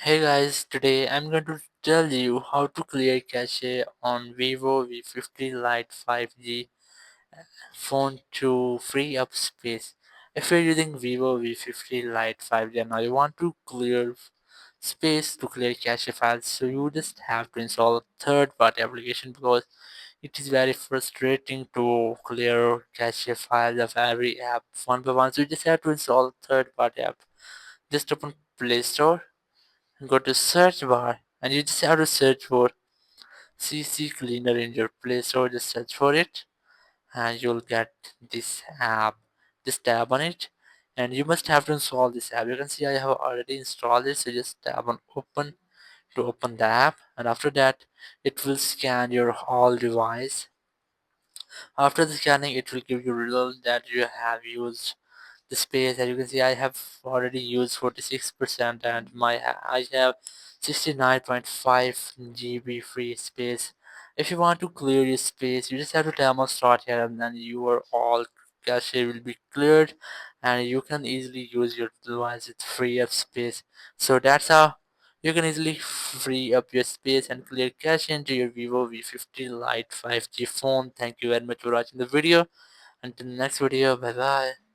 Hey guys, today I'm going to tell you how to clear cache on Vivo V50 Lite 5G phone to free up space. If you're using Vivo V50 Lite 5G and now you want to clear space to clear cache files, so you just have to install a third-party application because it is very frustrating to clear cache files of every app one by one. So you just have to install a third-party app. Just open Play Store, go to search bar, and you just have to search for CC Cleaner in your Play Store. Just search for it, and you'll get this app. Just tap on it, and you must have to install this app. You can see I have already installed it, so just tap on Open to open the app, and after that, it will scan your all device. After the scanning, it will give you result that you have used the space. As you can see, I have already used 46% and I have 69.5 GB free space. If you want to clear your space, you just have to tap on start here, and then your all cache will be cleared and you can easily use your device with free up space. So that's how you can easily free up your space and clear cache into your Vivo V50 Lite 5G phone. Thank you very much for watching the video. Until the next video, bye bye.